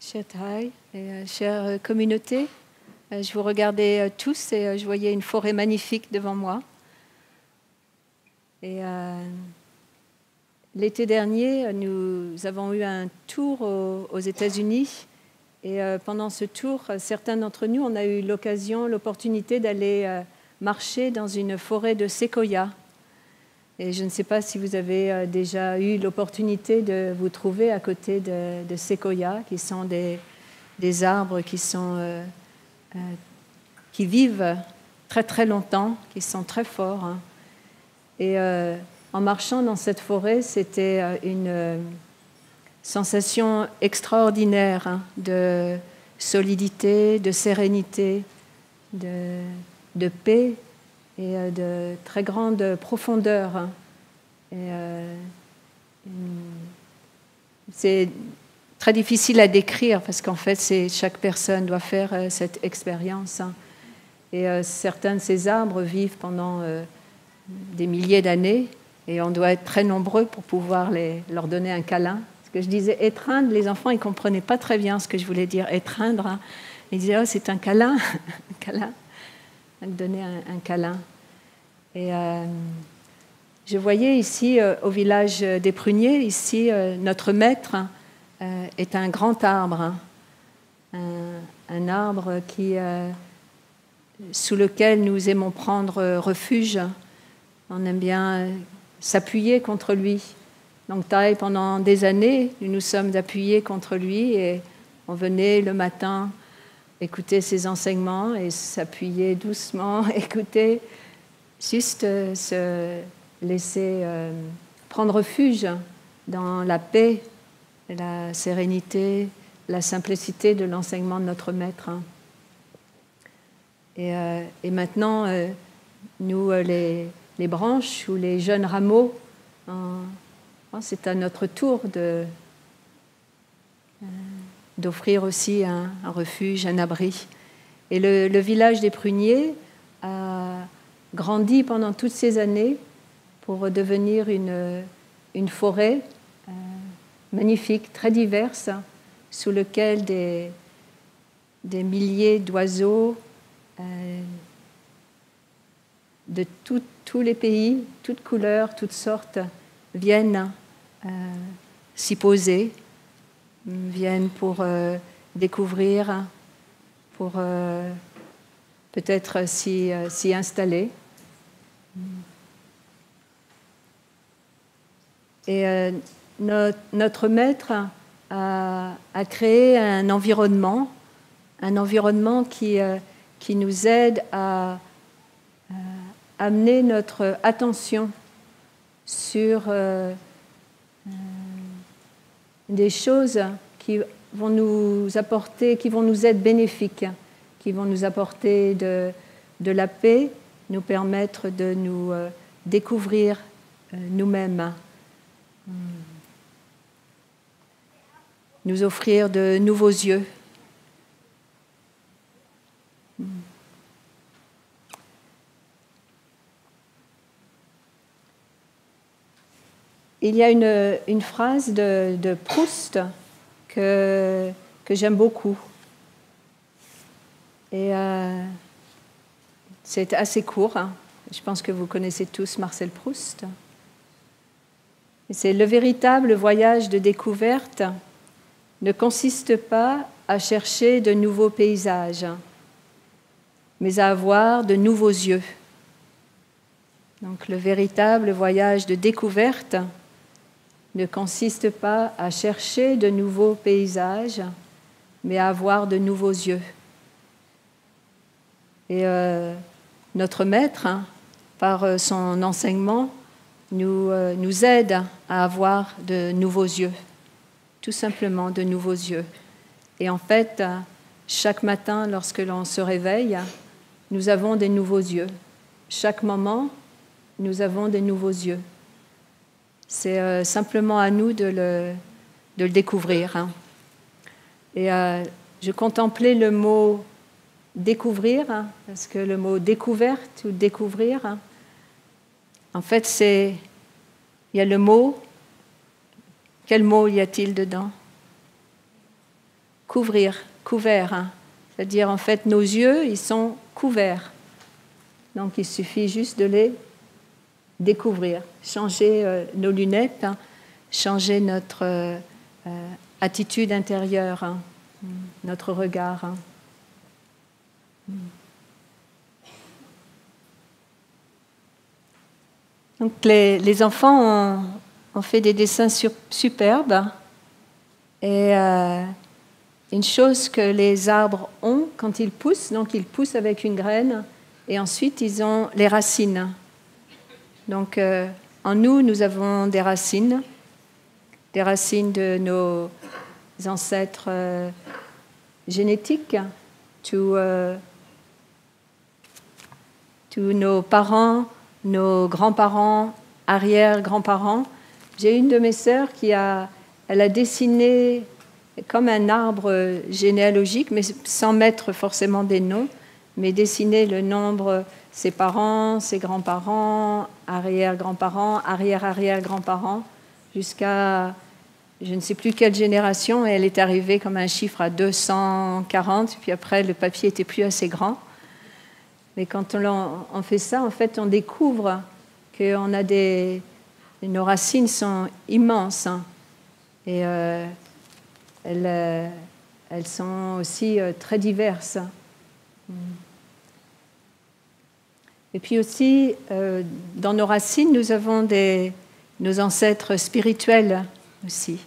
Thai et chère communauté, je vous regardais tous et je voyais une forêt magnifique devant moi. Et l'été dernier, nous avons eu un tour aux États-Unis et pendant ce tour, certains d'entre nous, on a eu l'opportunité d'aller marcher dans une forêt de séquoias. Et je ne sais pas si vous avez déjà eu l'opportunité de vous trouver à côté de séquoias, qui sont des arbres qui vivent très très longtemps, qui sont très forts. Hein. Et en marchant dans cette forêt, c'était une sensation extraordinaire hein, de solidité, de sérénité, de paix et de très grande profondeur. Hein. Et, c'est très difficile à décrire parce qu'en fait, chaque personne doit faire cette expérience. Hein. Et certains de ces arbres vivent pendant des milliers d'années et on doit être très nombreux pour pouvoir leur donner un câlin. Ce que je disais étreindre, les enfants, ils ne comprenaient pas très bien ce que je voulais dire étreindre. Hein. Ils disaient, oh, c'est un câlin, un câlin, donner un câlin. Et je voyais ici, au village des Pruniers, ici, notre maître est un grand arbre, hein. Un arbre sous lequel nous aimons prendre refuge. On aime bien s'appuyer contre lui. Donc, pendant des années, nous nous sommes appuyés contre lui et on venait le matin écouter ses enseignements et s'appuyer doucement, écouter, juste se laisser prendre refuge dans la paix, la sérénité, la simplicité de l'enseignement de notre maître. Et maintenant, nous, les branches ou les jeunes rameaux, c'est à notre tour d'offrir aussi un refuge, un abri. Et le village des Pruniers a grandi pendant toutes ces années pour devenir une forêt magnifique, très diverse, sous laquelle des milliers d'oiseaux de tous les pays, toutes couleurs, toutes sortes, viennent s'y poser, viennent pour découvrir, pour peut-être s'y installer. Et notre maître a créé un environnement qui nous aide à amener notre attention sur des choses qui vont nous apporter, qui vont nous être bénéfiques, qui vont nous apporter de la paix, nous permettre de nous découvrir nous-mêmes, nous offrir de nouveaux yeux. Il y a une phrase de Proust que j'aime beaucoup. Et c'est assez court. Hein. Je pense que vous connaissez tous Marcel Proust. Et c'est « Le véritable voyage de découverte ne consiste pas à chercher de nouveaux paysages, mais à avoir de nouveaux yeux. » Donc le véritable voyage de découverte ne consiste pas à chercher de nouveaux paysages, mais à avoir de nouveaux yeux. Et notre maître, hein, par son enseignement, nous aide à avoir de nouveaux yeux, tout simplement de nouveaux yeux. Et en fait, chaque matin, lorsque l'on se réveille, nous avons des nouveaux yeux. Chaque moment, nous avons des nouveaux yeux. C'est simplement à nous de le découvrir. Hein. Et je contemplais le mot découvrir, hein, parce que le mot découverte ou découvrir, hein, en fait, il y a le mot. Quel mot y a-t-il dedans? couvrir, couvert. Hein. C'est-à-dire, en fait, nos yeux, ils sont couverts. Donc, il suffit juste de les découvrir, changer nos lunettes, hein, changer notre attitude intérieure, hein, notre regard. Hein. Donc, les enfants ont fait des dessins superbes. Et une chose que les arbres ont quand ils poussent, donc ils poussent avec une graine, et ensuite ils ont les racines. Donc en nous, nous avons des racines de nos ancêtres génétiques, tous nos parents, nos grands-parents, arrière-grands-parents. J'ai une de mes sœurs elle a dessiné comme un arbre généalogique, mais sans mettre forcément des noms, mais dessiner le nombre, ses parents, ses grands-parents, arrière-grands-parents, arrière-arrière-grands-parents, jusqu'à je ne sais plus quelle génération, et elle est arrivée comme un chiffre à 240, puis après le papier était plus assez grand. Mais quand on fait ça, en fait, on découvre qu'on a nos racines sont immenses, hein. Et elles sont aussi très diverses. Et puis aussi, dans nos racines, nous avons nos ancêtres spirituels aussi,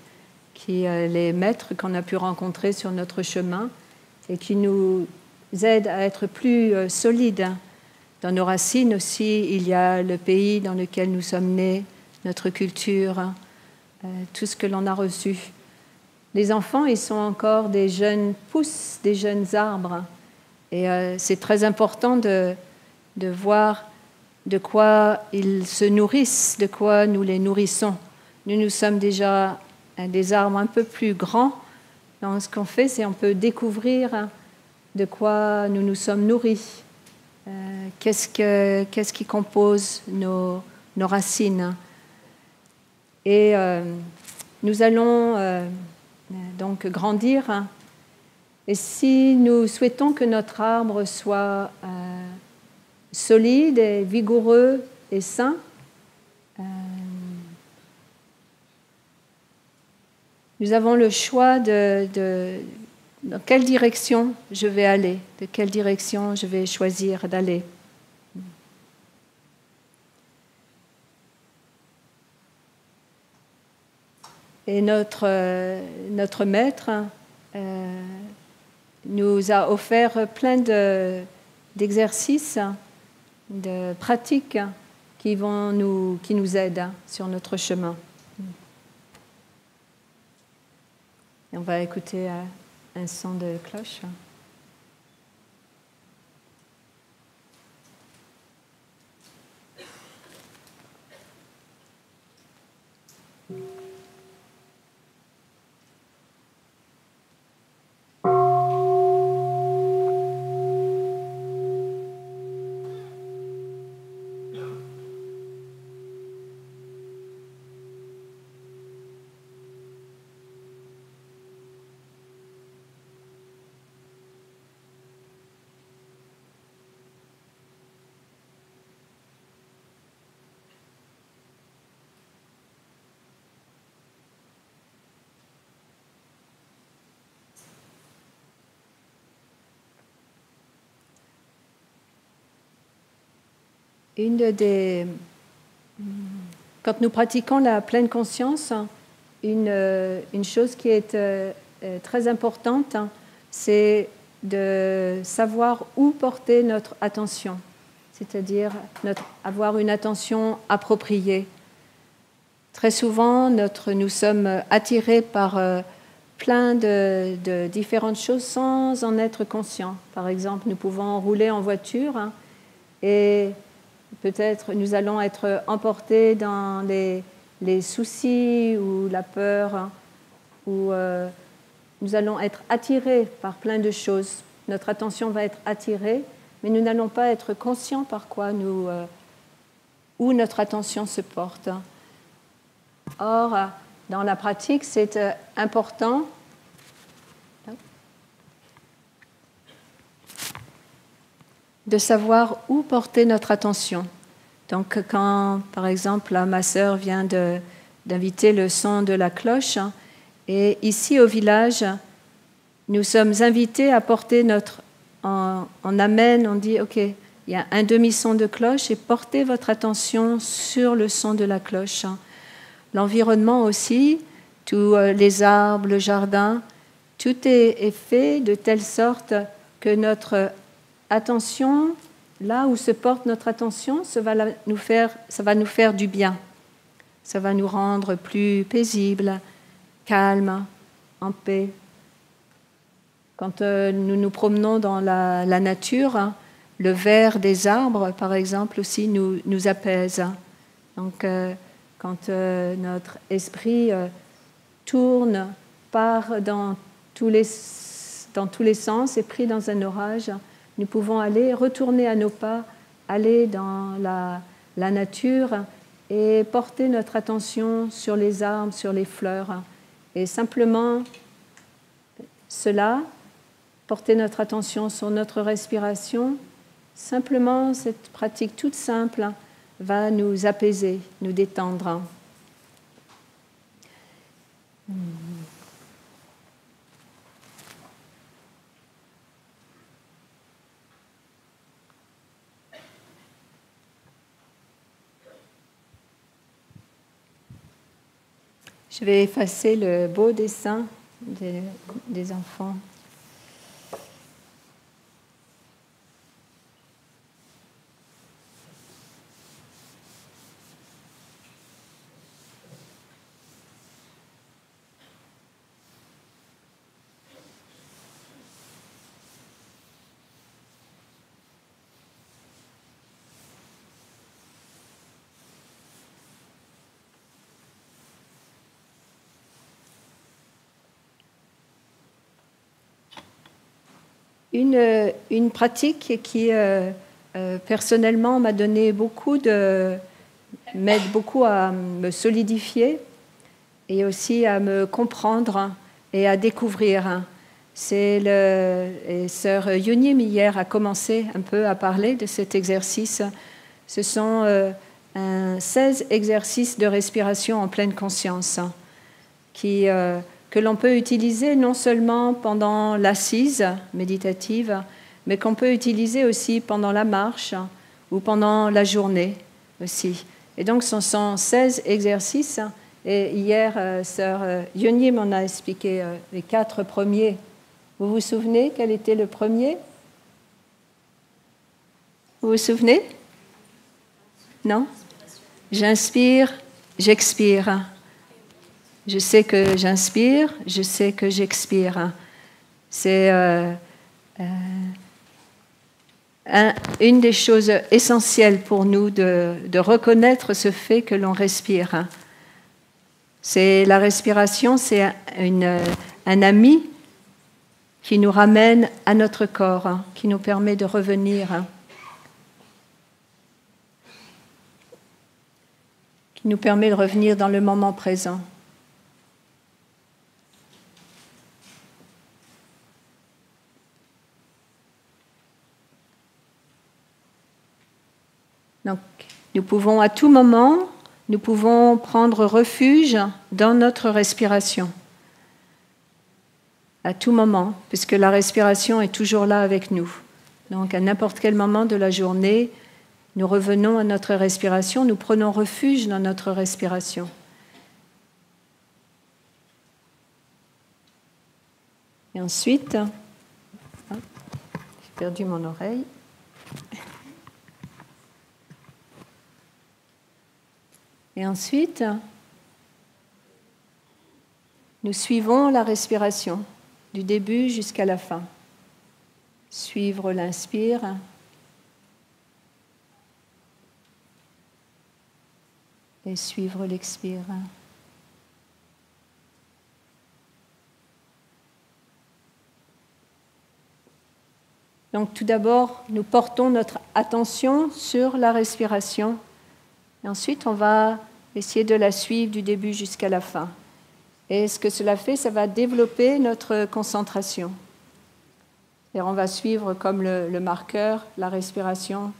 les maîtres qu'on a pu rencontrer sur notre chemin et qui nous aident à être plus solides. Dans nos racines aussi, il y a le pays dans lequel nous sommes nés, notre culture, tout ce que l'on a reçu. Les enfants, ils sont encore des jeunes pousses, des jeunes arbres. Et c'est très important de voir de quoi ils se nourrissent, de quoi nous les nourrissons. Nous sommes déjà des arbres un peu plus grands. Donc, ce qu'on fait, c'est on peut découvrir de quoi nous nous sommes nourris. Qu'est-ce qui compose nos racines. Et nous allons donc grandir. Et si nous souhaitons que notre arbre soit solide et vigoureux et sain, nous avons le choix de dans quelle direction je vais aller, de quelle direction je vais choisir d'aller. Et notre maître nous a offert plein d'exercices, de pratiques qui nous aident sur notre chemin. Et on va écouter un son de cloche. Quand nous pratiquons la pleine conscience, une chose qui est très importante, c'est de savoir où porter notre attention, c'est-à-dire avoir une attention appropriée. Très souvent, nous sommes attirés par plein de différentes choses sans en être conscients. Par exemple, nous pouvons rouler en voiture et peut-être nous allons être emportés dans les soucis ou la peur, ou nous allons être attirés par plein de choses. Notre attention va être attirée, mais nous n'allons pas être conscients par quoi où notre attention se porte. Or, dans la pratique, c'est important de savoir où porter notre attention. Donc quand, par exemple, là, ma sœur vient d'inviter le son de la cloche, et ici au village, nous sommes invités à porter on amène, on dit, ok, il y a un demi-son de cloche et portez votre attention sur le son de la cloche. L'environnement aussi, tous les arbres, le jardin, tout est fait de telle sorte que notre attention, là où se porte notre attention, ça va nous faire du bien. Ça va nous rendre plus paisibles, calmes, en paix. Quand nous nous promenons dans la nature, le vert des arbres, par exemple, aussi nous apaise. Donc, quand notre esprit tourne, part dans tous les sens, est pris dans un orage, nous pouvons retourner à nos pas, aller dans la nature et porter notre attention sur les arbres, sur les fleurs. Et simplement cela, porter notre attention sur notre respiration, simplement cette pratique toute simple va nous apaiser, nous détendre. Je vais effacer le beau dessin des enfants. Une pratique qui personnellement m'aide beaucoup à me solidifier et aussi à me comprendre et à découvrir. Et sœur Yunim hier a commencé un peu à parler de cet exercice. Ce sont 16 exercices de respiration en pleine conscience que l'on peut utiliser non seulement pendant l'assise méditative, mais qu'on peut utiliser aussi pendant la marche ou pendant la journée aussi. Et donc, ce sont 16 exercices. Et hier, sœur Yoni m'en a expliqué les 4 premiers. Vous vous souvenez quel était le premier? Vous vous souvenez? Non? J'inspire, j'expire. Je sais que j'inspire, je sais que j'expire. C'est une des choses essentielles pour nous de reconnaître ce fait que l'on respire. La respiration, c'est un ami qui nous ramène à notre corps, qui nous permet de revenir, qui nous permet de revenir dans le moment présent. Donc, nous pouvons à tout moment, nous pouvons prendre refuge dans notre respiration. À tout moment, puisque la respiration est toujours là avec nous. Donc, à n'importe quel moment de la journée, nous revenons à notre respiration, nous prenons refuge dans notre respiration. Et ensuite, j'ai perdu mon oreille. Et ensuite, nous suivons la respiration du début jusqu'à la fin. Suivre l'inspire et suivre l'expire. Donc tout d'abord, nous portons notre attention sur la respiration et ensuite on va essayer de la suivre du début jusqu'à la fin. Et ce que cela fait, ça va développer notre concentration. Et on va suivre comme le marqueur, la respiration.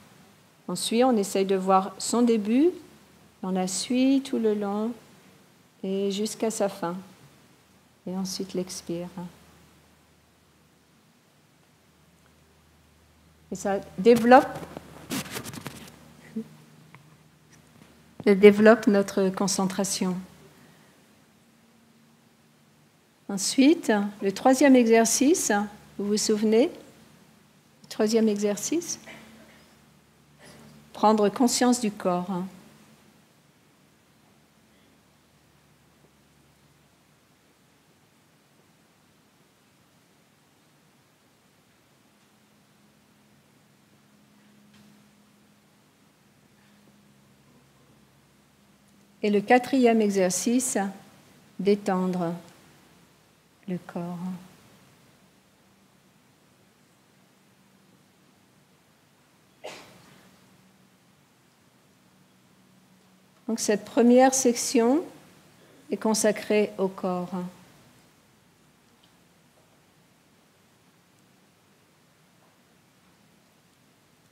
On suit, on essaye de voir son début, on la suit tout le long et jusqu'à sa fin. Et ensuite l'expire. Et ça développe notre concentration. Ensuite, le troisième exercice, vous vous souvenez? Le troisième exercice? Prendre conscience du corps. Et le quatrième exercice, détendre le corps. Donc cette première section est consacrée au corps.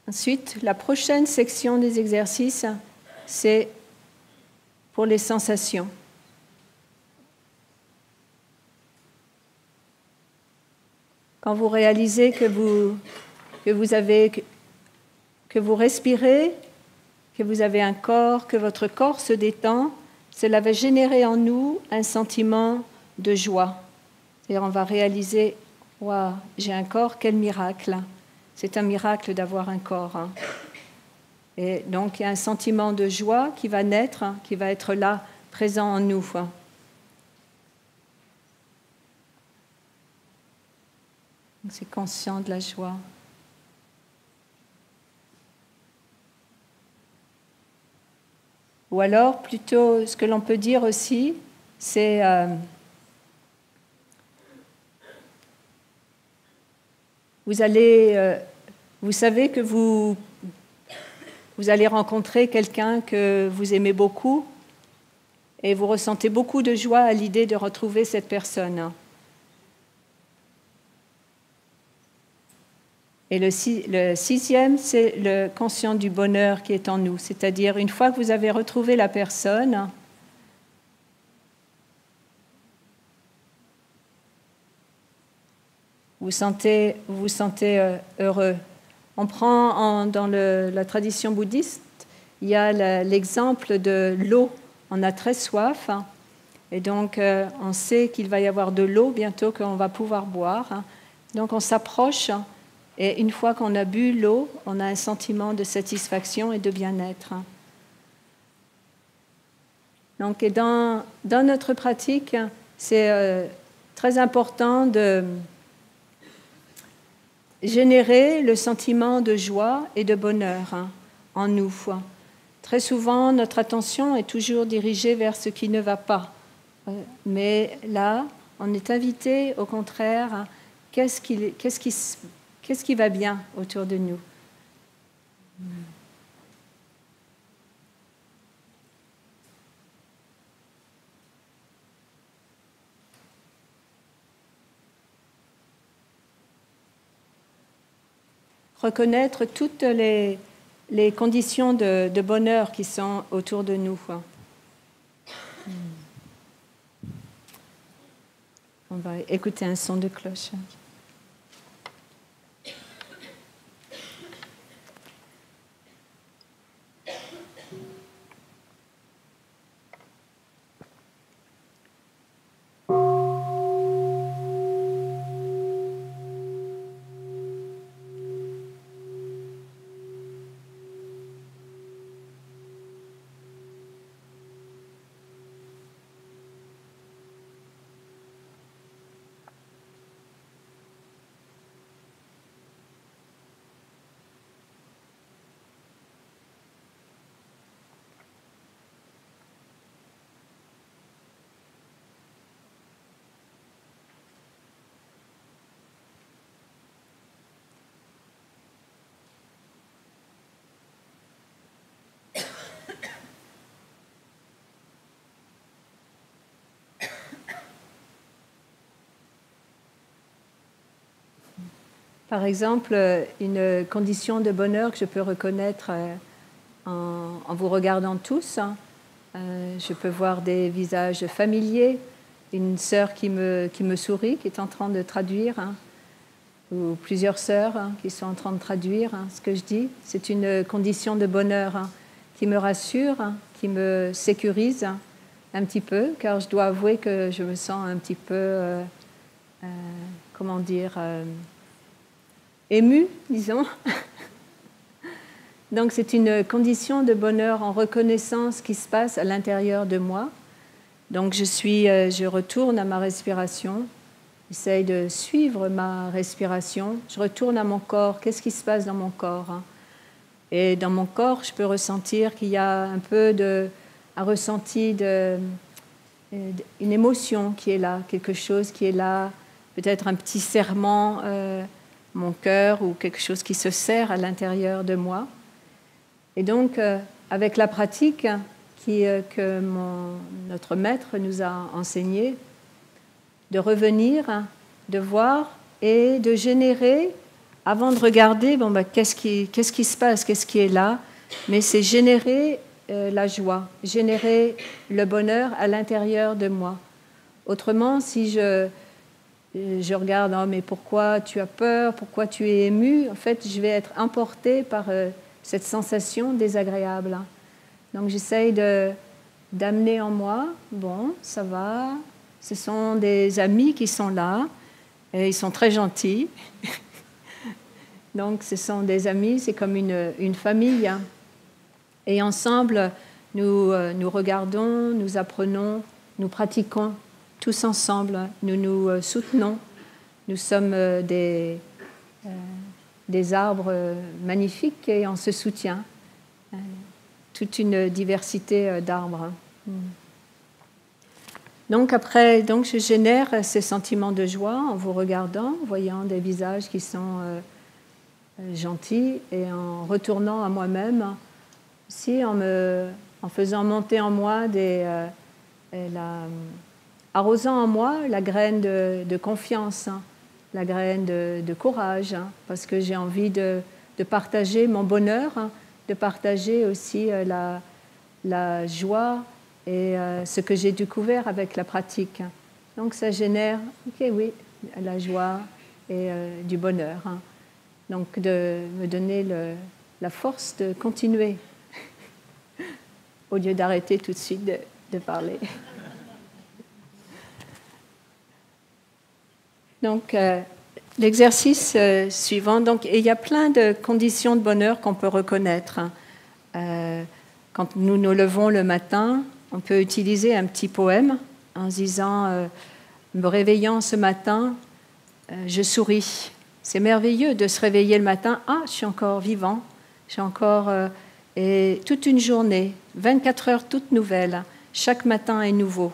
Ensuite, la prochaine section des exercices, c'est pour les sensations. Quand vous réalisez que vous respirez, que vous avez un corps, que votre corps se détend, cela va générer en nous un sentiment de joie. C'est-à-dire on va réaliser, waouh, j'ai un corps, quel miracle. C'est un miracle d'avoir un corps. Et donc il y a un sentiment de joie qui va naître, qui va être là, présent en nous. C'est conscient de la joie. Ou alors, plutôt, ce que l'on peut dire aussi, c'est vous savez que vous allez rencontrer quelqu'un que vous aimez beaucoup et vous ressentez beaucoup de joie à l'idée de retrouver cette personne. Et le sixième, c'est le conscient du bonheur qui est en nous. C'est-à-dire, une fois que vous avez retrouvé la personne, vous vous sentez heureux. On prend dans la tradition bouddhiste, il y a l'exemple de l'eau. On a très soif, et donc on sait qu'il va y avoir de l'eau bientôt qu'on va pouvoir boire. Donc on s'approche. Et une fois qu'on a bu l'eau, on a un sentiment de satisfaction et de bien-être. Donc, et dans notre pratique, c'est très important de générer le sentiment de joie et de bonheur en nous. Très souvent, notre attention est toujours dirigée vers ce qui ne va pas. Mais là, on est invité, au contraire, qu'est-ce qui va bien autour de nous? Reconnaître toutes les conditions de bonheur qui sont autour de nous. On va écouter un son de cloche. Par exemple, une condition de bonheur que je peux reconnaître en vous regardant tous. Je peux voir des visages familiers, une sœur qui me sourit, qui est en train de traduire, ou plusieurs sœurs qui sont en train de traduire ce que je dis. C'est une condition de bonheur qui me rassure, qui me sécurise un petit peu, car je dois avouer que je me sens un petit peu, émue, disons. Donc c'est une condition de bonheur en reconnaissance qui se passe à l'intérieur de moi. Donc je retourne à ma respiration, j'essaye de suivre ma respiration, je retourne à mon corps, qu'est-ce qui se passe dans mon corps? Et dans mon corps, je peux ressentir qu'il y a un peu un ressenti une émotion qui est là, quelque chose qui est là, peut-être un petit serrement, mon cœur, ou quelque chose qui se serre à l'intérieur de moi. Et donc, avec la pratique que notre maître nous a enseigné, de revenir, de voir et de générer, avant de regarder, qu'est-ce qui se passe, qu'est-ce qui est là, mais c'est générer la joie, générer le bonheur à l'intérieur de moi. Autrement, si je regarde, oh, mais pourquoi tu as peur, pourquoi tu es ému, en fait, je vais être emportée par cette sensation désagréable. Donc, j'essaye d'amener en moi, bon, ça va, ce sont des amis qui sont là, et ils sont très gentils. Donc, ce sont des amis, c'est comme une famille. Et ensemble, nous regardons, nous apprenons, nous pratiquons tous ensemble, nous nous soutenons. Nous sommes des arbres magnifiques et on se soutient. Toute une diversité d'arbres. Donc après, je génère ces sentiments de joie en vous regardant, en voyant des visages qui sont gentils, et en retournant à moi-même, aussi en faisant monter en moi arrosant en moi la graine de confiance, la graine de courage, parce que j'ai envie de partager mon bonheur, de partager aussi la joie et ce que j'ai découvert avec la pratique. Donc ça génère, la joie et du bonheur. Donc de me donner la force de continuer au lieu d'arrêter tout de suite de parler. Donc l'exercice suivant, il y a plein de conditions de bonheur qu'on peut reconnaître. Quand nous nous levons le matin, on peut utiliser un petit poème en se disant me réveillant ce matin, je souris. C'est merveilleux de se réveiller le matin. Ah, je suis encore vivant. J'ai encore et toute une journée, 24 heures toutes nouvelles. Chaque matin est nouveau.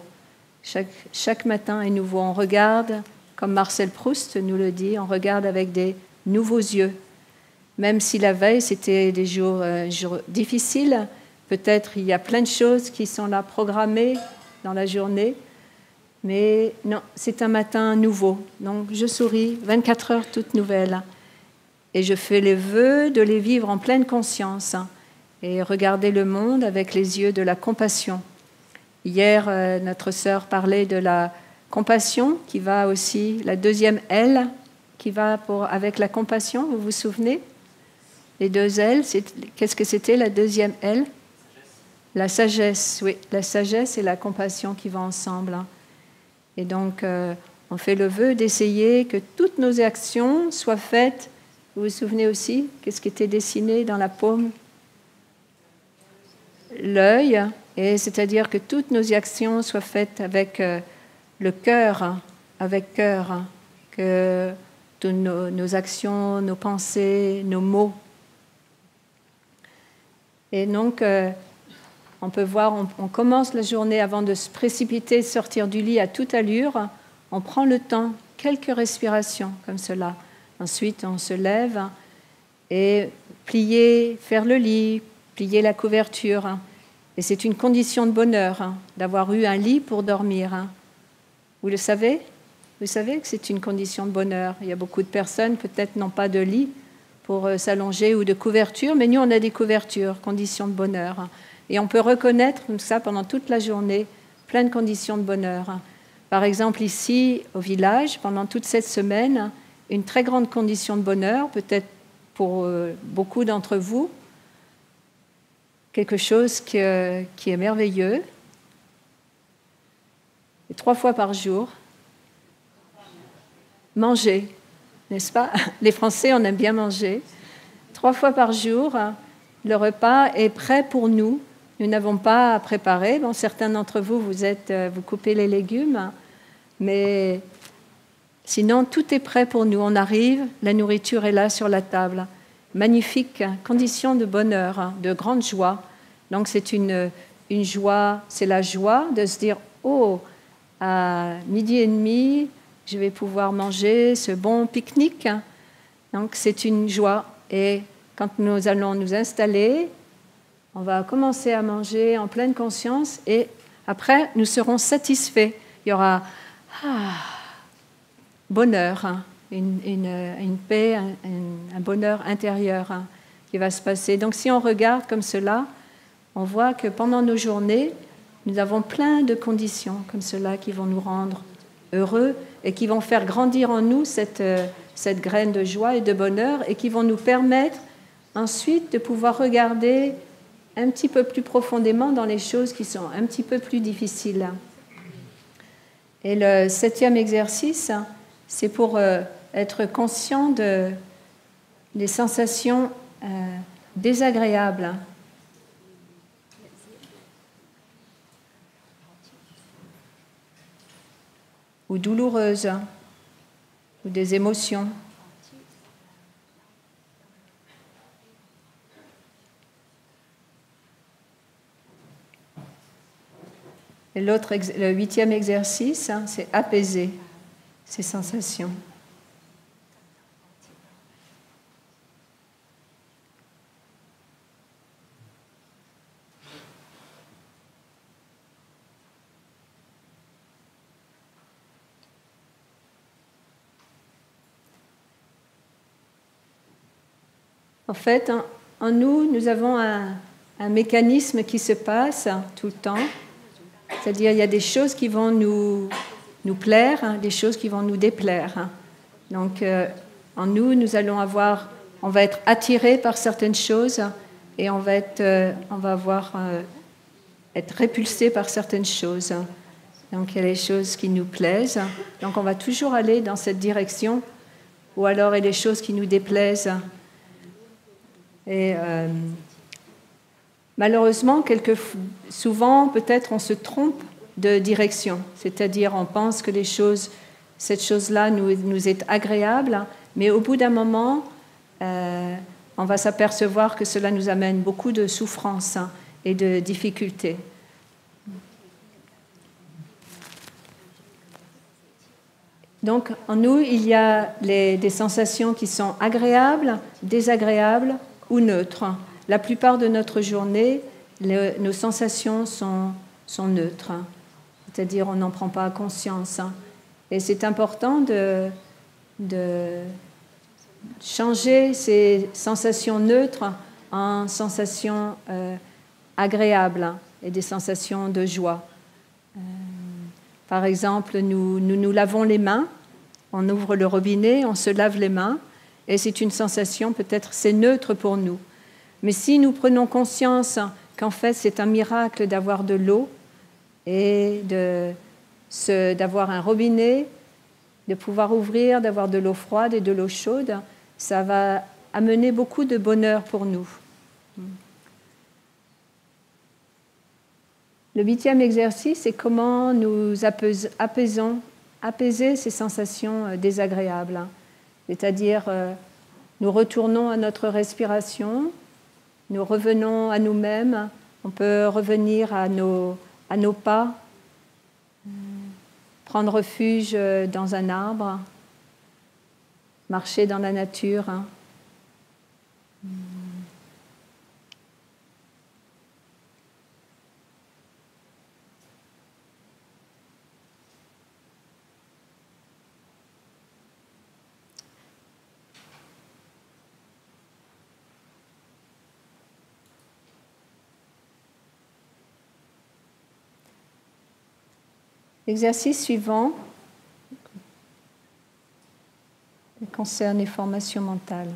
Chaque matin est nouveau. On regarde, comme Marcel Proust nous le dit, on regarde avec des nouveaux yeux. Même si la veille, c'était des jours difficiles, peut-être il y a plein de choses qui sont là programmées dans la journée, mais non, c'est un matin nouveau. Donc je souris, 24 heures toutes nouvelles. Et je fais les vœux de les vivre en pleine conscience et regarder le monde avec les yeux de la compassion. Hier, notre sœur parlait de la compassion qui va aussi, la deuxième L qui va avec la compassion, vous vous souvenez? Les deux L, qu'est-ce que c'était la deuxième L? La sagesse, oui, la sagesse et la compassion qui vont ensemble. Et donc, on fait le vœu d'essayer que toutes nos actions soient faites. Vous vous souvenez aussi? Qu'est-ce qui était dessiné dans la paume? L'œil, et c'est-à-dire que toutes nos actions soient faites avec le cœur, que toutes nos actions, nos pensées, nos mots. Et donc, on peut voir, on commence la journée avant de se précipiter, sortir du lit à toute allure. On prend le temps, quelques respirations comme cela. Ensuite, on se lève et faire le lit, plier la couverture. Et c'est une condition de bonheur d'avoir eu un lit pour dormir. Vous le savez? Vous savez que c'est une condition de bonheur. Il y a beaucoup de personnes, peut-être, n'ont pas de lit pour s'allonger ou de couverture, mais nous, on a des couvertures, conditions de bonheur. Et on peut reconnaître comme ça pendant toute la journée plein de conditions de bonheur. Par exemple, ici, au village, pendant toute cette semaine, une très grande condition de bonheur, peut-être pour beaucoup d'entre vous, quelque chose qui est merveilleux. Et 3 fois par jour, manger, n'est-ce pas? Les Français, on aime bien manger. 3 fois par jour, le repas est prêt pour nous. Nous n'avons pas à préparer. Bon, certains d'entre vous, vous coupez les légumes, mais sinon, tout est prêt pour nous. On arrive, la nourriture est là sur la table. Magnifique condition de bonheur, de grande joie. Donc, c'est une joie, c'est la joie de se dire, oh, à 12h30, je vais pouvoir manger ce bon pique-nique. Donc, c'est une joie. Et quand nous allons nous installer, on va commencer à manger en pleine conscience et après, nous serons satisfaits. Il y aura bonheur, une paix, un bonheur intérieur qui va se passer. Donc, si on regarde comme cela, on voit que pendant nos journées, nous avons plein de conditions comme cela qui vont nous rendre heureux et qui vont faire grandir en nous cette graine de joie et de bonheur et qui vont nous permettre ensuite de pouvoir regarder un petit peu plus profondément dans les choses qui sont un petit peu plus difficiles. Et le 7e exercice, c'est pour être conscient des sensations désagréables. Ou douloureuses, ou des émotions. Et le 8e exercice, c'est apaiser ces sensations. En fait, en nous, nous avons un mécanisme qui se passe tout le temps. C'est-à-dire, il y a des choses qui vont nous plaire, des choses qui vont nous déplaire. Donc, en nous, on va être attiré par certaines choses et on va être répulsé par certaines choses. Donc, il y a les choses qui nous plaisent. Donc, on va toujours aller dans cette direction. Ou alors, il y a des choses qui nous déplaisent. Et malheureusement, souvent, peut-être, on se trompe de direction. C'est-à-dire, on pense que cette chose-là nous est agréable, mais au bout d'un moment, on va s'apercevoir que cela nous amène beaucoup de souffrance et de difficultés. Donc, en nous, il y a des sensations qui sont agréables, désagréables ou neutres. La plupart de notre journée, nos sensations sont neutres, c'est-à-dire on n'en prend pas conscience. Et c'est important de changer ces sensations neutres en sensations agréables et des sensations de joie. Par exemple, nous lavons les mains, on ouvre le robinet, on se lave les mains, et c'est une sensation, peut-être c'est neutre pour nous. Mais si nous prenons conscience qu'en fait c'est un miracle d'avoir de l'eau et d'avoir un robinet, de pouvoir ouvrir, d'avoir de l'eau froide et de l'eau chaude, ça va amener beaucoup de bonheur pour nous. Le 8e exercice, c'est comment nous apaiser ces sensations désagréables. C'est-à-dire, nous retournons à notre respiration, nous revenons à nous-mêmes, on peut revenir à nos pas, prendre refuge dans un arbre, marcher dans la nature. L'exercice suivant concerne les formations mentales.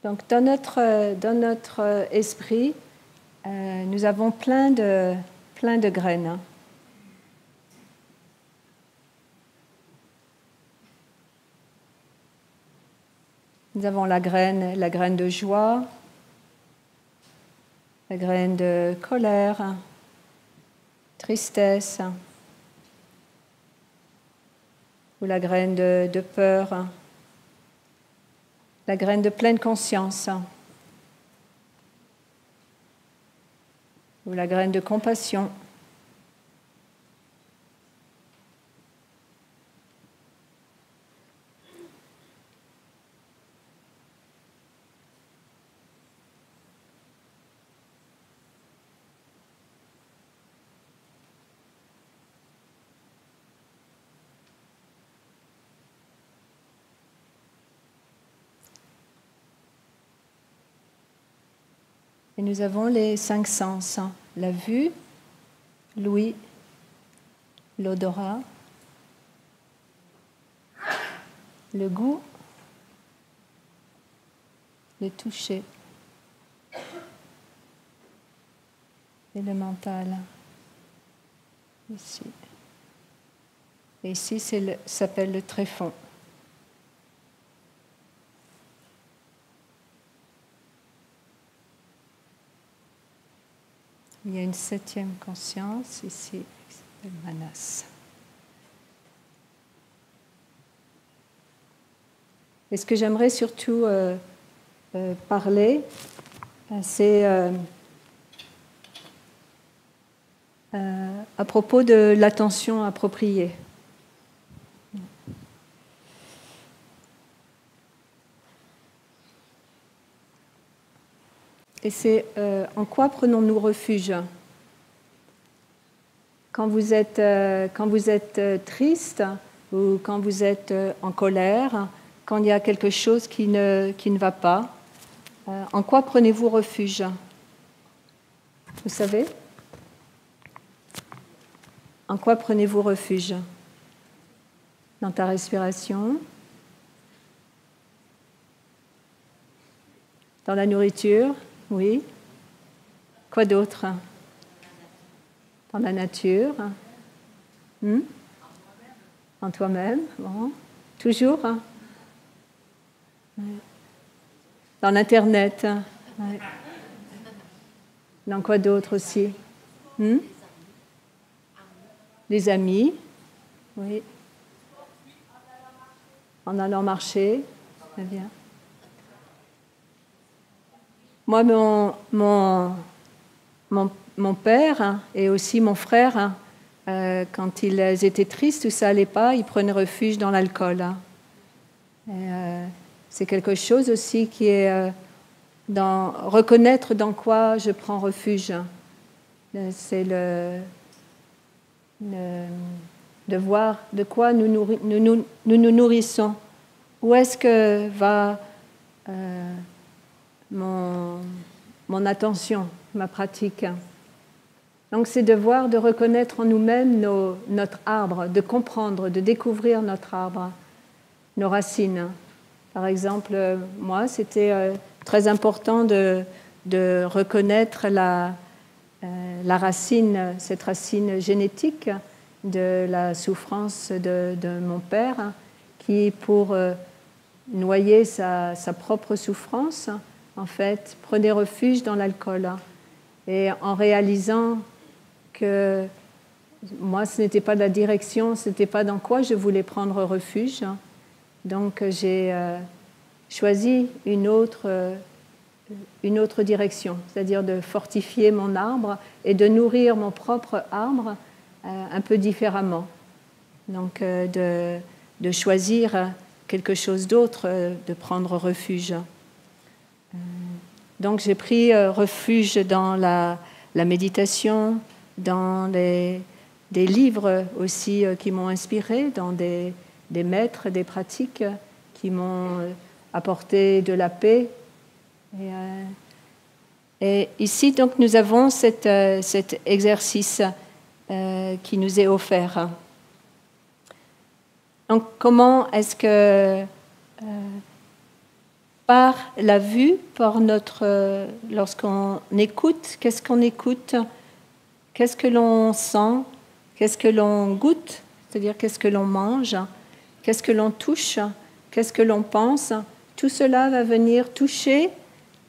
Donc, dans notre esprit, nous avons plein de graines. Nous avons la graine de joie, la graine de colère, tristesse, ou la graine de peur, la graine de pleine conscience, ou la graine de compassion. Et nous avons les 5 sens, la vue, l'ouïe, l'odorat, le goût, le toucher et le mental. Ici. Et ici, ça s'appelle le tréfonds. Il y a une 7e conscience ici, qui s'appelle Manas. Et ce que j'aimerais surtout parler, c'est à propos de l'attention appropriée. Et c'est en quoi prenons-nous refuge ? Quand vous êtes triste ou quand vous êtes en colère, quand il y a quelque chose qui ne va pas, en quoi prenez-vous refuge ? Vous savez ? En quoi prenez-vous refuge ? Dans ta respiration ? Dans la nourriture ? Oui. Quoi d'autre ? Dans la nature ? En toi-même ? Bon. Toujours ? Dans l'Internet ? Ouais. Dans quoi d'autre aussi ? Les amis ? Oui. En allant marcher ? Très bien. Moi, mon père et aussi mon frère, quand ils étaient tristes ou ça n'allait pas, ils prenaient refuge dans l'alcool. C'est quelque chose aussi qui est reconnaître dans quoi je prends refuge. C'est de voir de quoi nous nous nourrissons. Où est-ce que va mon attention, ma pratique? Donc c'est de voir, de reconnaître en nous-mêmes notre arbre, de comprendre, de découvrir notre arbre, nos racines. Par exemple, moi, c'était très important de reconnaître la racine, cette racine génétique de la souffrance de mon père, qui, pour noyer sa propre souffrance, en fait, prenait refuge dans l'alcool. Et en réalisant que moi, ce n'était pas la direction, ce n'était pas dans quoi je voulais prendre refuge. Donc, j'ai choisi une autre direction, c'est-à-dire de fortifier mon arbre et de nourrir mon propre arbre un peu différemment. Donc, de choisir quelque chose d'autre, de prendre refuge. Donc, j'ai pris refuge dans la méditation, dans des livres aussi qui m'ont inspiré, dans des maîtres, des pratiques qui m'ont apporté de la paix. Et ici, donc, nous avons cet exercice qui nous est offert. Donc, comment est-ce que, par la vue, lorsqu'on écoute, qu'est-ce qu'on écoute? Qu'est-ce que l'on sent? Qu'est-ce que l'on goûte? C'est-à-dire qu'est-ce que l'on mange? Qu'est-ce que l'on touche? Qu'est-ce que l'on pense? Tout cela va venir toucher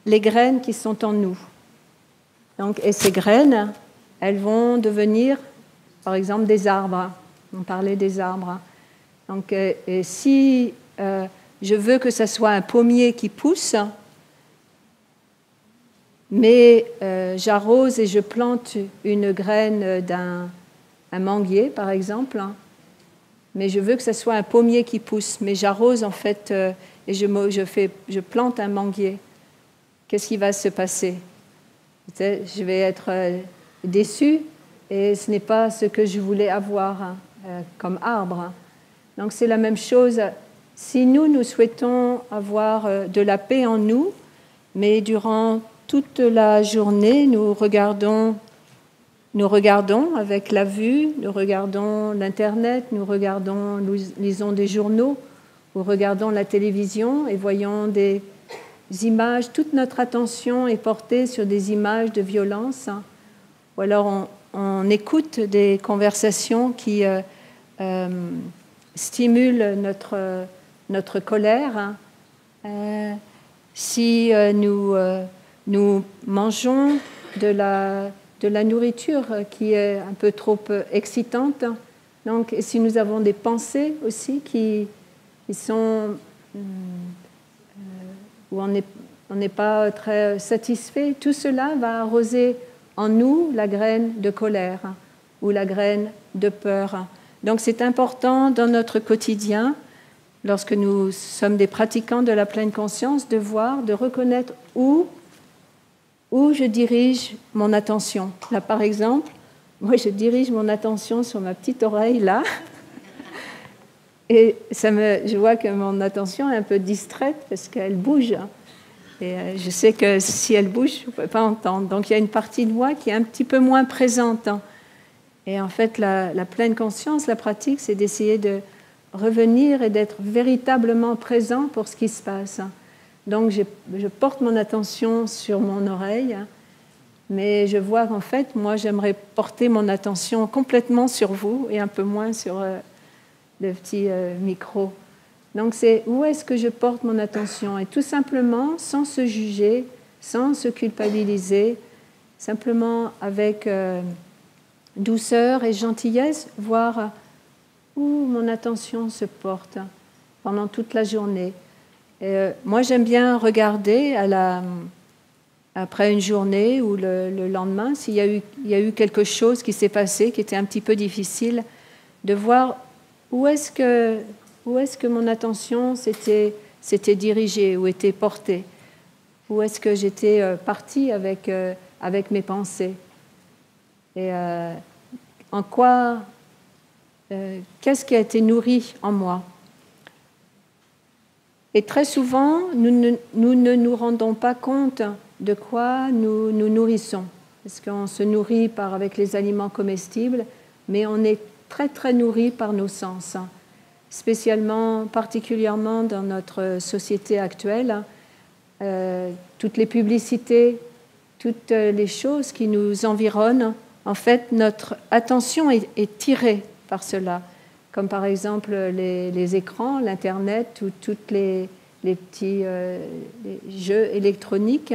les graines qui sont en nous. Donc, et ces graines, elles vont devenir, par exemple, des arbres. On parlait des arbres. Donc, et si je veux que ce soit un pommier qui pousse, mais j'arrose et je plante une graine d'un manguier, par exemple, mais je veux que ce soit un pommier qui pousse, mais j'arrose en fait et je plante un manguier. Qu'est-ce qui va se passer? Je vais être déçue et ce n'est pas ce que je voulais avoir comme arbre. Donc c'est la même chose. Si nous souhaitons avoir de la paix en nous, mais durant toute la journée, nous regardons avec la vue, nous regardons l'Internet, nous lisons des journaux, nous regardons la télévision et voyons des images. Toute notre attention est portée sur des images de violence. Ou alors on écoute des conversations qui stimulent notre colère. Si nous mangeons de la nourriture qui est un peu trop excitante, donc si nous avons des pensées aussi qui sont où on n'est pas très satisfait, tout cela va arroser en nous la graine de colère ou la graine de peur. Donc c'est important dans notre quotidien, lorsque nous sommes des pratiquants de la pleine conscience, de voir, de reconnaître où je dirige mon attention. Là, par exemple, moi, je dirige mon attention sur ma petite oreille, là, et je vois que mon attention est un peu distraite parce qu'elle bouge. Et je sais que si elle bouge, je ne peux pas entendre. Donc, il y a une partie de moi qui est un petit peu moins présente. Et en fait, la pleine conscience, la pratique, c'est d'essayer de revenir et d'être véritablement présent pour ce qui se passe. Donc, je porte mon attention sur mon oreille, mais je vois qu'en fait, moi, j'aimerais porter mon attention complètement sur vous et un peu moins sur le petit micro. Donc, c'est où est-ce que je porte mon attention? Et tout simplement, sans se juger, sans se culpabiliser, simplement avec douceur et gentillesse, voir où mon attention se porte pendant toute la journée. Et moi, j'aime bien regarder après une journée ou le lendemain, s'il y a eu quelque chose qui s'est passé, qui était un petit peu difficile, de voir où est-ce que Où est-ce que mon attention s'était dirigée ou était portée? Où est-ce que j'étais partie avec mes pensées? Et en quoi, qu'est-ce qui a été nourri en moi? Et très souvent, nous ne nous rendons pas compte de quoi nous nous nourrissons. Parce qu'on se nourrit avec les aliments comestibles, mais on est très très nourri par nos sens, particulièrement dans notre société actuelle. Toutes les publicités, toutes les choses qui nous environnent, en fait, notre attention est tirée par cela. Comme par exemple les écrans, l'Internet ou tous les petits les jeux électroniques.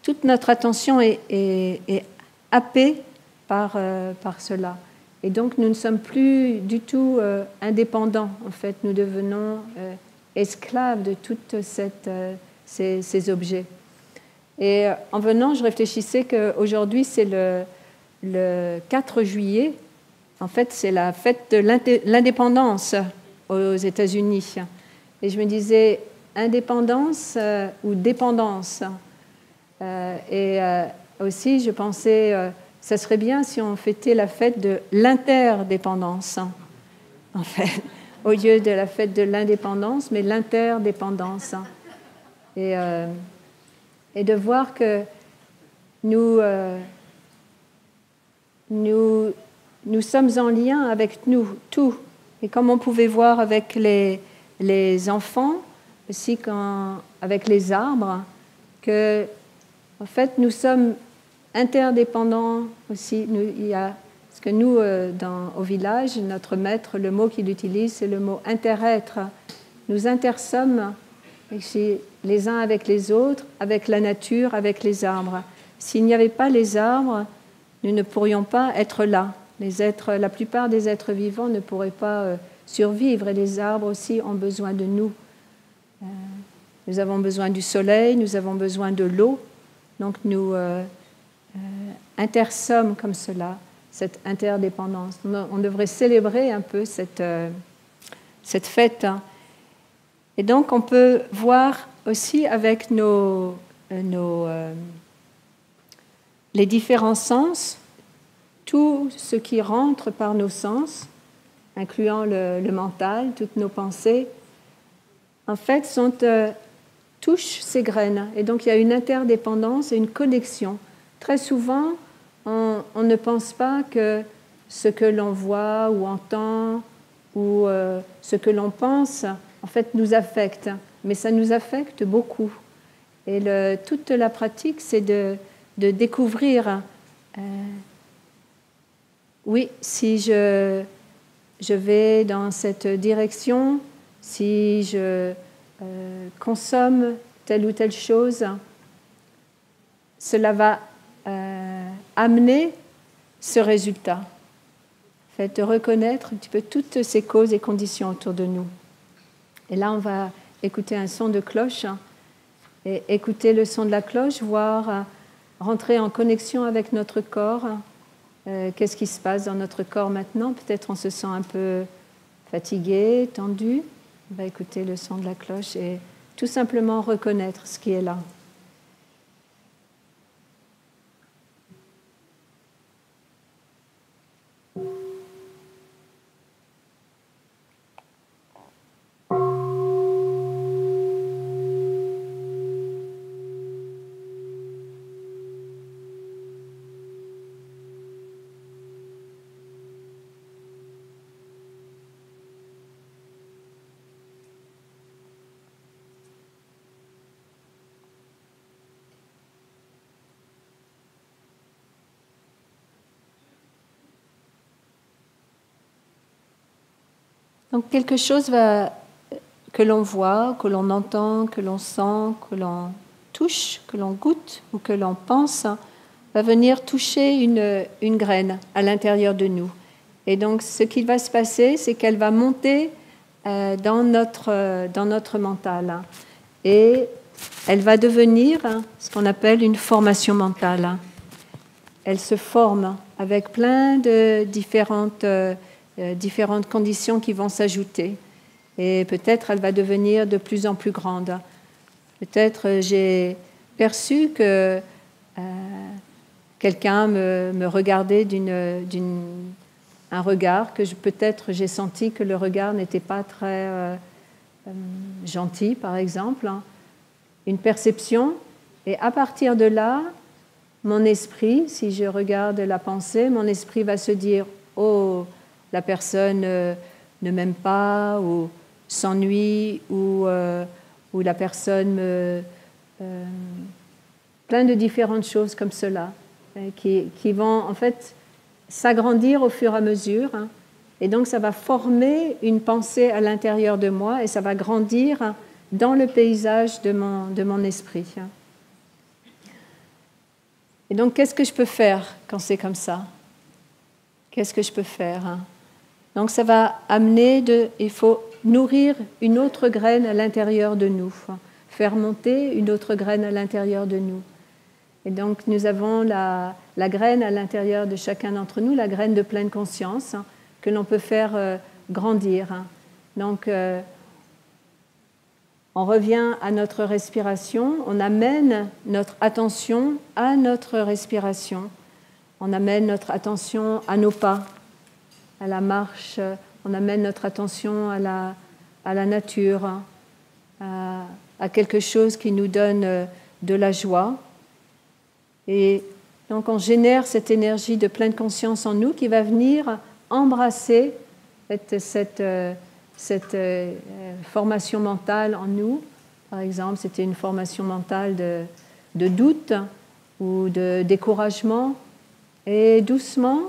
Toute notre attention est happée par cela. Et donc, nous ne sommes plus du tout indépendants. En fait, nous devenons esclaves de tous ces objets. Et en venant, je réfléchissais qu'aujourd'hui, c'est le 4 juillet. En fait, c'est la fête de l'indépendance aux États-Unis. Et je me disais, indépendance ou dépendance. Aussi, je pensais, ça serait bien si on fêtait la fête de l'interdépendance, en fait, au lieu de la fête de l'indépendance, mais l'interdépendance. Et de voir que nous sommes en lien avec nous, tout. Et comme on pouvait voir avec les enfants, aussi avec les arbres, que en fait nous sommes interdépendants aussi. Parce que nous, au village, notre maître, le mot qu'il utilise, c'est le mot interêtre. Nous intersommes les uns avec les autres, avec la nature, avec les arbres. S'il n'y avait pas les arbres, nous ne pourrions pas être là. La plupart des êtres vivants ne pourraient pas survivre, et les arbres aussi ont besoin de nous. Nous avons besoin du soleil, nous avons besoin de l'eau, donc nous intersommes comme cela, cette interdépendance. On devrait célébrer un peu cette fête. Et donc on peut voir aussi avec les différents sens, tout ce qui rentre par nos sens, incluant le mental, toutes nos pensées, en fait, touchent ces graines. Et donc, il y a une interdépendance et une connexion. Très souvent, on ne pense pas que ce que l'on voit ou entend ou ce que l'on pense, en fait, nous affecte. Mais ça nous affecte beaucoup. Et toute la pratique, c'est de découvrir... oui, si je vais dans cette direction, si je consomme telle ou telle chose, cela va amener ce résultat. En fait, de reconnaître un petit peu toutes ces causes et conditions autour de nous. Et là, on va écouter un son de cloche, et écouter le son de la cloche, voir rentrer en connexion avec notre corps. Qu'est-ce qui se passe dans notre corps maintenant? Peut-être on se sent un peu fatigué, tendu. On va écouter le son de la cloche et tout simplement reconnaître ce qui est là. Donc quelque chose que l'on voit, que l'on entend, que l'on sent, que l'on touche, que l'on goûte ou que l'on pense, va venir toucher une graine à l'intérieur de nous. Et donc ce qui va se passer, c'est qu'elle va monter dans notre mental. Et elle va devenir ce qu'on appelle une formation mentale. Elle se forme avec plein de différentes différentes conditions qui vont s'ajouter. Et peut-être elle va devenir de plus en plus grande. Peut-être j'ai perçu que quelqu'un me regardait un regard que peut-être j'ai senti que le regard n'était pas très gentil, par exemple. Une perception. Et à partir de là, mon esprit, si je regarde la pensée, mon esprit va se dire « Oh, la personne ne m'aime pas » ou « s'ennuie » ou la personne me... plein de différentes choses comme cela qui vont en fait s'agrandir au fur et à mesure. Et donc ça va former une pensée à l'intérieur de moi et ça va grandir dans le paysage de mon esprit. Et donc, qu'est-ce que je peux faire quand c'est comme ça? Qu'est-ce que je peux faire? Donc, ça va amener il faut nourrir une autre graine à l'intérieur de nous, faire monter une autre graine à l'intérieur de nous. Et donc, nous avons la graine à l'intérieur de chacun d'entre nous, la graine de pleine conscience, que l'on peut faire grandir. Donc, on revient à notre respiration, on amène notre attention à notre respiration, on amène notre attention à nos pas, à la marche, on amène notre attention à la nature, à quelque chose qui nous donne de la joie. Et donc on génère cette énergie de pleine conscience en nous qui va venir embrasser cette formation mentale en nous. Par exemple, c'était une formation mentale de doute ou de découragement. Et doucement,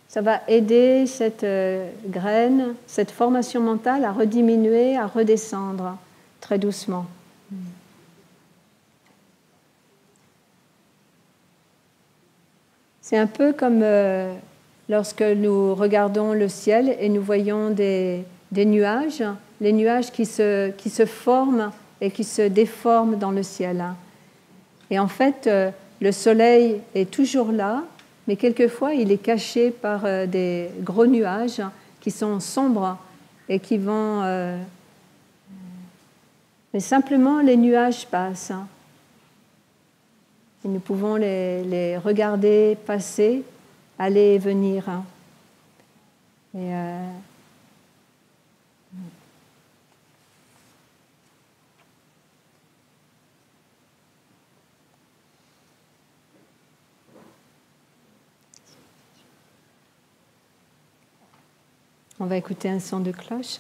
ça va aider cette graine, cette formation mentale à rediminuer, à redescendre très doucement. C'est un peu comme lorsque nous regardons le ciel et nous voyons des nuages, les nuages qui se forment et qui se déforment dans le ciel. Et en fait, le soleil est toujours là, mais quelquefois il est caché par des gros nuages qui sont sombres et qui vont... Mais simplement, les nuages passent. Et nous pouvons les regarder passer, aller et venir. Et on va écouter un son de cloche.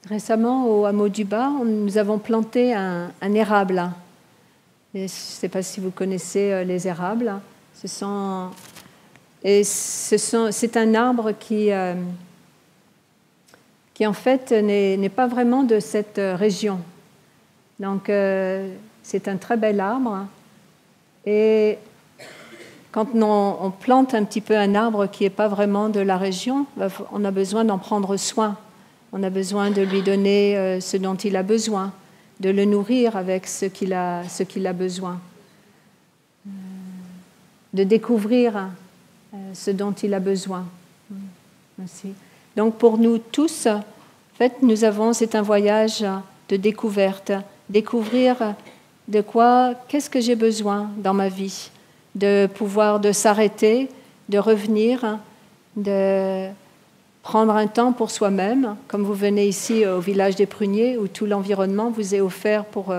Récemment, au hameau du Bas, nous avons planté un érable. Et je ne sais pas si vous connaissez les érables. C'est un arbre qui en fait n'est pas vraiment de cette région. Donc, c'est un très bel arbre. Et quand on plante un petit peu un arbre qui n'est pas vraiment de la région, on a besoin d'en prendre soin. On a besoin de lui donner ce dont il a besoin, de le nourrir avec ce qu'il a besoin, de découvrir ce dont il a besoin. Merci. Donc pour nous tous, en fait, c'est un voyage de découverte, découvrir qu'est-ce que j'ai besoin dans ma vie, de s'arrêter, de revenir, de prendre un temps pour soi-même, comme vous venez ici au village des Pruniers, où tout l'environnement vous est offert pour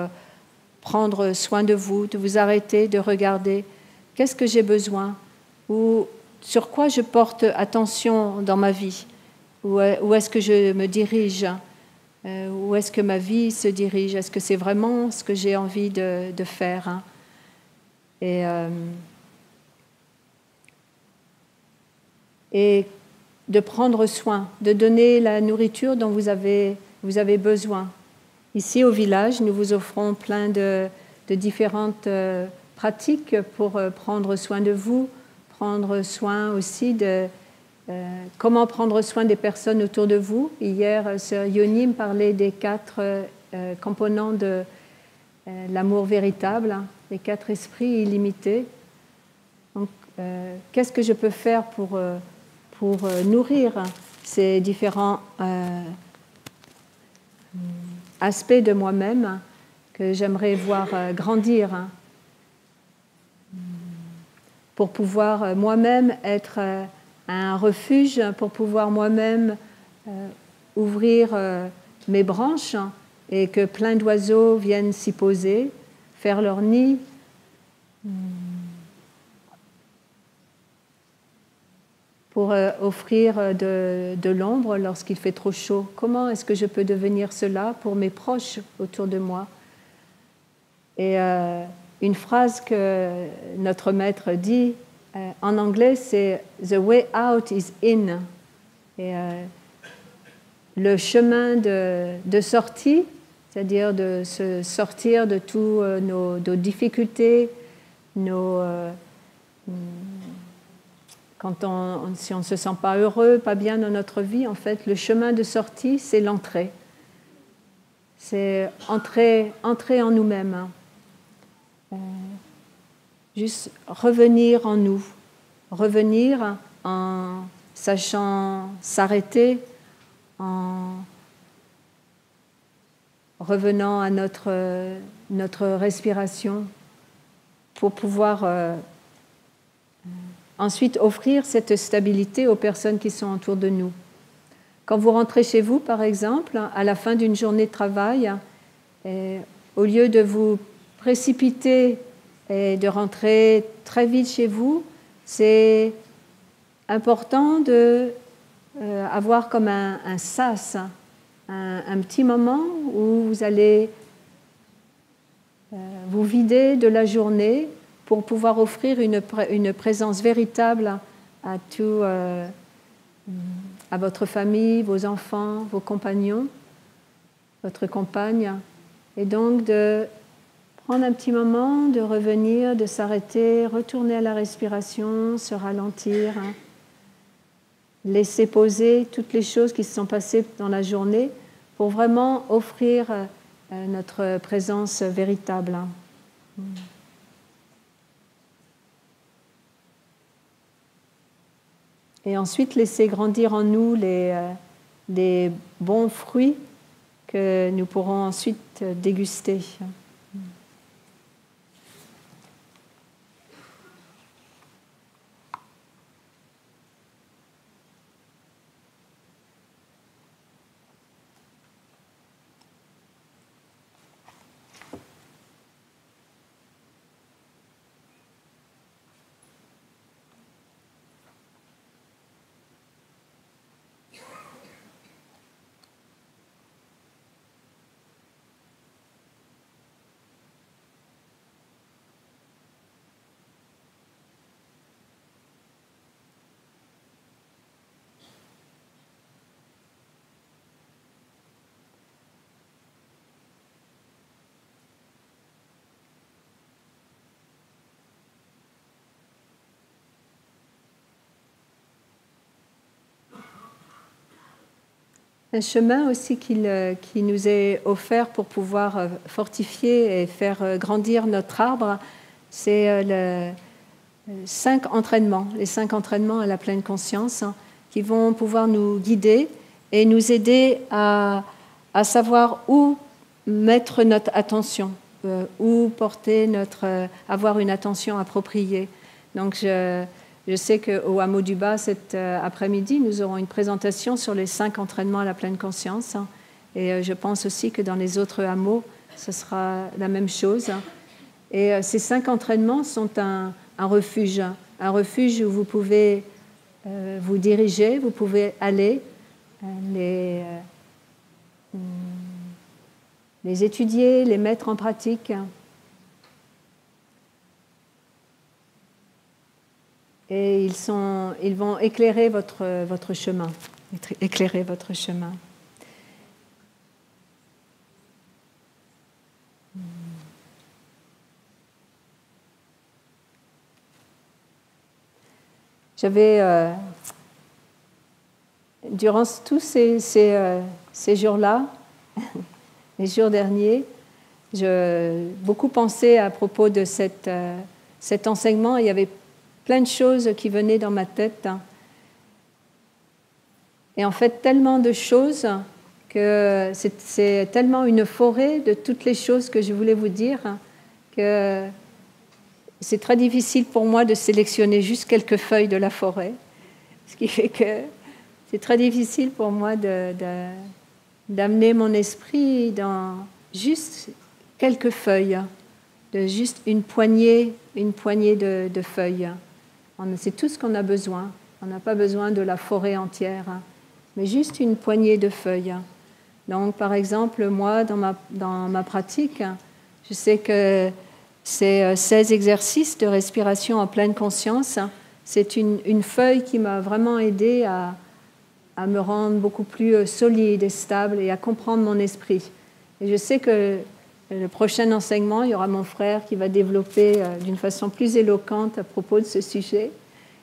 prendre soin de vous arrêter, de regarder qu'est-ce que j'ai besoin, ou sur quoi je porte attention dans ma vie, où est-ce que je me dirige, où est-ce que ma vie se dirige? Est-ce que c'est vraiment ce que j'ai envie de faire, hein? Et de prendre soin, de donner la nourriture dont vous avez besoin. Ici, au village, nous vous offrons plein de différentes pratiques pour prendre soin de vous, prendre soin aussi de comment prendre soin des personnes autour de vous. Hier, Sœur Yoni me parlait des 4 composants de l'amour véritable, hein, les 4 esprits illimités. Donc, qu'est-ce que je peux faire pour nourrir ces différents aspects de moi-même que j'aimerais voir grandir, hein, pour pouvoir moi-même être un refuge, pour pouvoir moi-même ouvrir mes branches et que plein d'oiseaux viennent s'y poser, faire leur nid. Pour offrir de l'ombre lorsqu'il fait trop chaud. Comment est-ce que je peux devenir cela pour mes proches autour de moi? Et une phrase que notre maître dit en anglais, c'est « The way out is in ». Et le chemin de sortie, c'est-à-dire de se sortir de tous nos difficultés, si on ne se sent pas heureux, pas bien dans notre vie, en fait, le chemin de sortie, c'est l'entrée. C'est entrer en nous-mêmes. Juste revenir en nous. Revenir en sachant s'arrêter, en revenant à notre respiration pour pouvoir ensuite offrir cette stabilité aux personnes qui sont autour de nous. Quand vous rentrez chez vous, par exemple, à la fin d'une journée de travail, au lieu de vous précipiter et de rentrer très vite chez vous, c'est important d'avoir comme un sas, un petit moment où vous allez vous vider de la journée pour pouvoir offrir une présence véritable à votre famille, vos enfants, vos compagnons, votre compagne. Et donc de prendre un petit moment, de revenir, de s'arrêter, retourner à la respiration, se ralentir, hein. Laisser poser toutes les choses qui se sont passées dans la journée pour vraiment offrir notre présence véritable, hein. Et ensuite, laisser grandir en nous les bons fruits que nous pourrons ensuite déguster. Un chemin aussi qui nous est offert pour pouvoir fortifier et faire grandir notre arbre, c'est les 5 entraînements à la pleine conscience, hein, qui vont pouvoir nous guider et nous aider à savoir où mettre notre attention, où porter avoir une attention appropriée. Donc je sais qu'au hameau du Bas, cet après-midi, nous aurons une présentation sur les 5 entraînements à la pleine conscience. Et je pense aussi que dans les autres hameaux, ce sera la même chose. Et ces 5 entraînements sont un refuge où vous pouvez vous diriger, vous pouvez aller les étudier, les mettre en pratique. Et ils vont éclairer votre chemin, éclairer votre chemin. J'avais, durant tous ces jours-là, les jours derniers, j'ai beaucoup pensé à propos de cet enseignement. Il y avait plein de choses qui venaient dans ma tête. Et en fait, tellement de choses que c'est tellement une forêt de toutes les choses que je voulais vous dire que c'est très difficile pour moi de sélectionner juste quelques feuilles de la forêt. Ce qui fait que c'est très difficile pour moi d'amener mon esprit dans juste quelques feuilles, de juste une poignée de feuilles. C'est tout ce qu'on a besoin. On n'a pas besoin de la forêt entière, mais juste une poignée de feuilles. Donc, par exemple, moi, dans ma pratique, je sais que ces 16 exercices de respiration en pleine conscience, c'est une feuille qui m'a vraiment aidée à me rendre beaucoup plus solide et stable et à comprendre mon esprit. Et je sais que le prochain enseignement, il y aura mon frère qui va développer d'une façon plus éloquente à propos de ce sujet.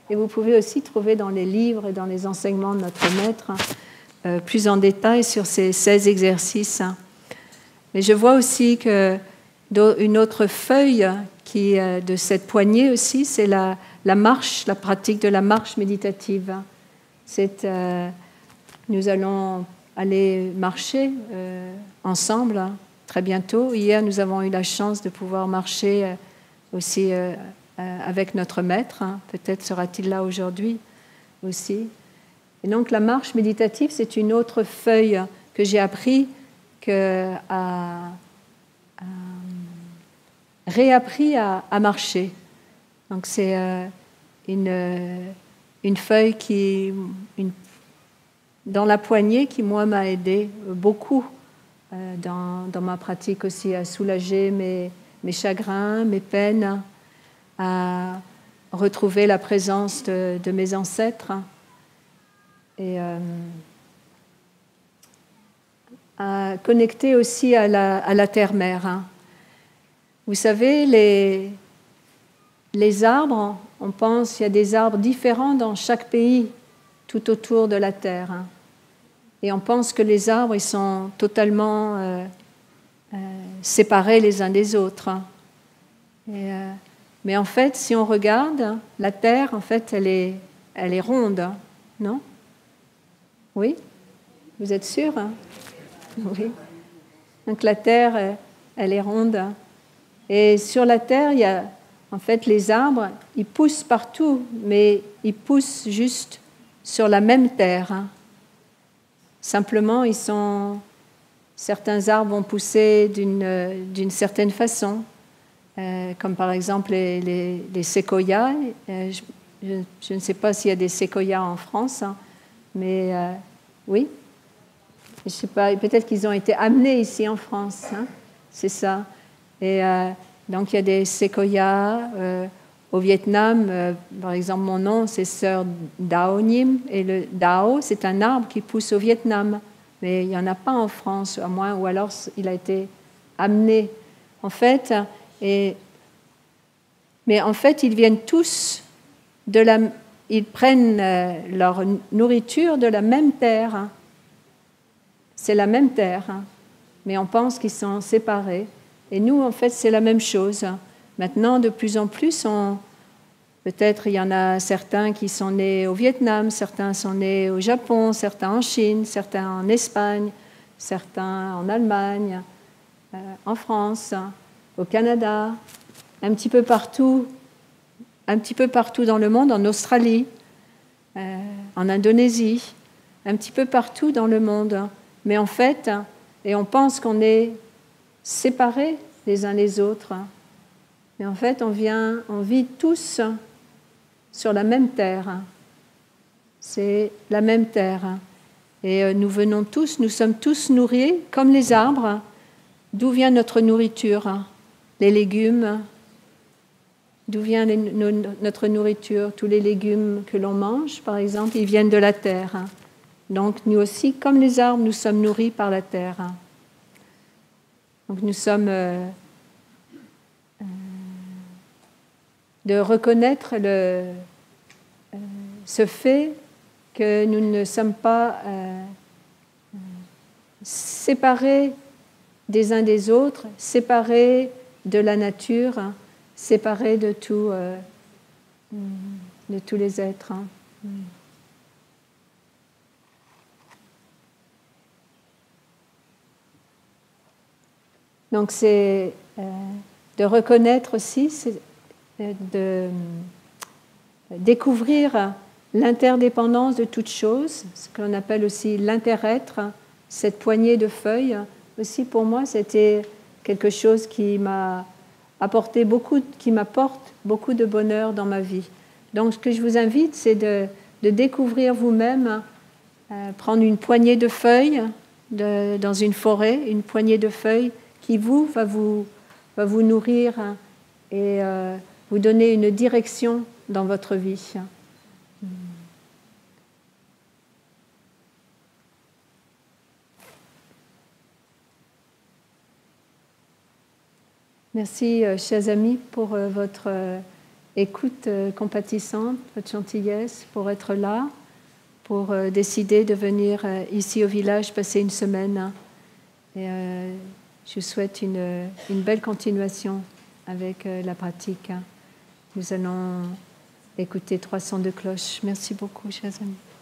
Et vous pouvez aussi trouver dans les livres et dans les enseignements de notre maître plus en détail sur ces 16 exercices. Mais je vois aussi qu'une autre feuille de cette poignée aussi, c'est la marche, la pratique de la marche méditative. Nous allons aller marcher ensemble très bientôt. Hier, nous avons eu la chance de pouvoir marcher aussi avec notre maître. Peut-être sera-t-il là aujourd'hui aussi. Et donc, la marche méditative, c'est une autre feuille que j'ai appris réappris à marcher. Donc, c'est une feuille dans la poignée qui, moi, m'a aidé beaucoup dans ma pratique aussi à soulager mes chagrins, mes peines, à retrouver la présence de mes ancêtres et à connecter aussi à la terre-mère. Vous savez, les arbres, on pense qu'il y a des arbres différents dans chaque pays tout autour de la Terre. Et on pense que les arbres, ils sont totalement séparés les uns des autres. Mais en fait, si on regarde, la Terre, en fait, elle est ronde, non? Oui? Vous êtes sûr? Oui. Donc la Terre, elle est ronde. Et sur la Terre, il y a, en fait, les arbres, ils poussent partout, mais ils poussent juste sur la même terre. Simplement, certains arbres vont pousser d'une certaine façon, comme par exemple les séquoias. Je ne sais pas s'il y a des séquoias en France, mais oui. Je ne sais pas, peut-être qu'ils ont été amenés ici en France, c'est ça. Et donc, il y a des séquoias au Vietnam. Par exemple, mon nom, c'est Sœur Dao Nim. Et le Dao, c'est un arbre qui pousse au Vietnam. Mais il n'y en a pas en France, à moins, ou alors il a été amené. En fait, mais en fait, ils viennent tous ils prennent leur nourriture de la même terre. C'est la même terre, mais on pense qu'ils sont séparés. Et nous, en fait, c'est la même chose. Maintenant, de plus en plus, peut-être il y en a certains qui sont nés au Vietnam, certains sont nés au Japon, certains en Chine, certains en Espagne, certains en Allemagne, en France, au Canada, un petit peu partout dans le monde, en Australie, en Indonésie, un petit peu partout dans le monde. Mais en fait, et on pense qu'on est séparés les uns les autres. Mais en fait, on vit tous sur la même terre. C'est la même terre. Et nous sommes tous nourris, comme les arbres, d'où vient notre nourriture, les légumes, d'où vient notre nourriture, tous les légumes que l'on mange, par exemple, ils viennent de la terre. Donc nous aussi, comme les arbres, nous sommes nourris par la terre. Donc nous sommes de reconnaître ce fait que nous ne sommes pas séparés des uns des autres, séparés de la nature, séparés de tous les êtres. Donc c'est de reconnaître aussi, c'est de découvrir l'interdépendance de toutes choses, ce que l'on appelle aussi l'inter-être, cette poignée de feuilles. Aussi pour moi, c'était quelque chose qui m'a apporté qui m'apporte beaucoup de bonheur dans ma vie. Donc ce que je vous invite, c'est de découvrir vous-même, prendre une poignée de feuilles dans une forêt, une poignée de feuilles qui va vous nourrir et vous donner une direction dans votre vie. Merci, chers amis, pour votre écoute compatissante, votre gentillesse, pour être là, pour décider de venir ici au village passer une semaine. Et je vous souhaite une belle continuation avec la pratique. Nous allons écouter 302 cloches. Merci beaucoup, chers amis.